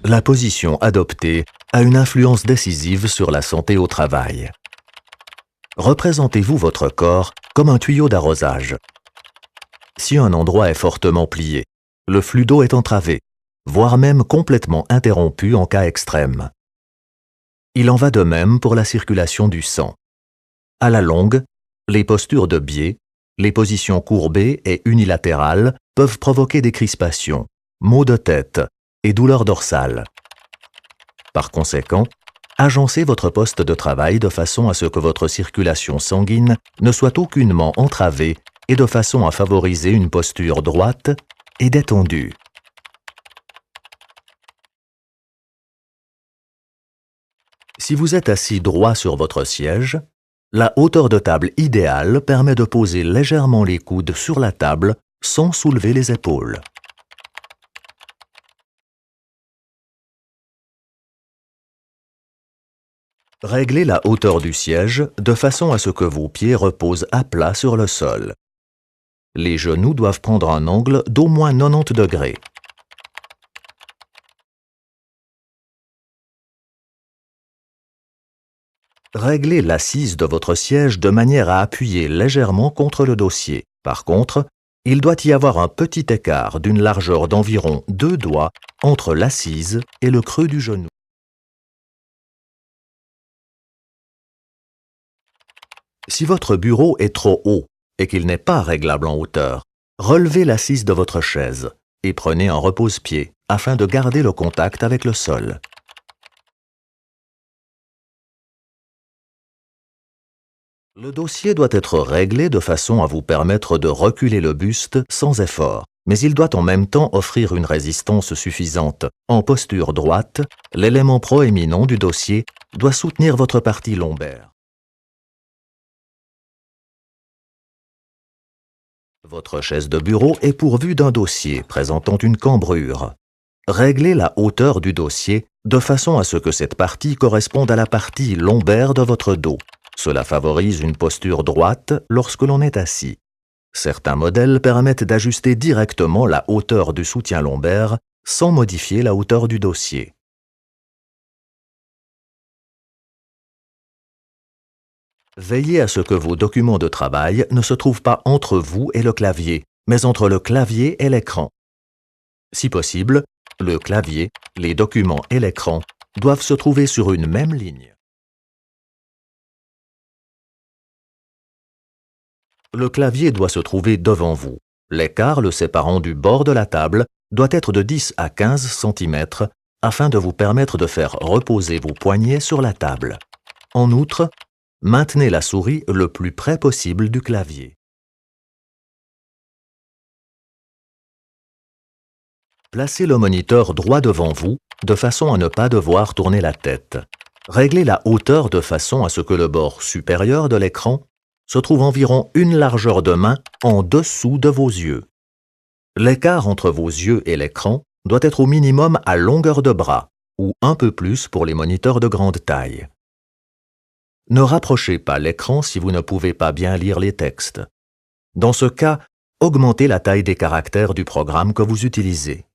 La position adoptée a une influence décisive sur la santé au travail. Représentez-vous votre corps comme un tuyau d'arrosage. Si un endroit est fortement plié, le flux d'eau est entravé, voire même complètement interrompu en cas extrême. Il en va de même pour la circulation du sang. À la longue, les postures de biais, les positions courbées et unilatérales peuvent provoquer des crispations, maux de tête et douleurs dorsales. Par conséquent, agencez votre poste de travail de façon à ce que votre circulation sanguine ne soit aucunement entravée et de façon à favoriser une posture droite et détendue. Si vous êtes assis droit sur votre siège, la hauteur de table idéale permet de poser légèrement les coudes sur la table sans soulever les épaules. Réglez la hauteur du siège de façon à ce que vos pieds reposent à plat sur le sol. Les genoux doivent prendre un angle d'au moins 90 degrés. Réglez l'assise de votre siège de manière à appuyer légèrement contre le dossier. Par contre, il doit y avoir un petit écart d'une largeur d'environ 2 doigts entre l'assise et le creux du genou. Si votre bureau est trop haut et qu'il n'est pas réglable en hauteur, relevez l'assise de votre chaise et prenez un repose-pied afin de garder le contact avec le sol. Le dossier doit être réglé de façon à vous permettre de reculer le buste sans effort, mais il doit en même temps offrir une résistance suffisante. En posture droite, l'élément proéminent du dossier doit soutenir votre partie lombaire. Votre chaise de bureau est pourvue d'un dossier présentant une cambrure. Réglez la hauteur du dossier de façon à ce que cette partie corresponde à la partie lombaire de votre dos. Cela favorise une posture droite lorsque l'on est assis. Certains modèles permettent d'ajuster directement la hauteur du soutien lombaire sans modifier la hauteur du dossier. Veillez à ce que vos documents de travail ne se trouvent pas entre vous et le clavier, mais entre le clavier et l'écran. Si possible, le clavier, les documents et l'écran doivent se trouver sur une même ligne. Le clavier doit se trouver devant vous. L'écart le séparant du bord de la table doit être de 10 à 15 cm afin de vous permettre de faire reposer vos poignets sur la table. En outre, maintenez la souris le plus près possible du clavier. Placez le moniteur droit devant vous, de façon à ne pas devoir tourner la tête. Réglez la hauteur de façon à ce que le bord supérieur de l'écran se trouve environ une largeur de main en dessous de vos yeux. L'écart entre vos yeux et l'écran doit être au minimum à longueur de bras, ou un peu plus pour les moniteurs de grande taille. Ne rapprochez pas l'écran si vous ne pouvez pas bien lire les textes. Dans ce cas, augmentez la taille des caractères du programme que vous utilisez.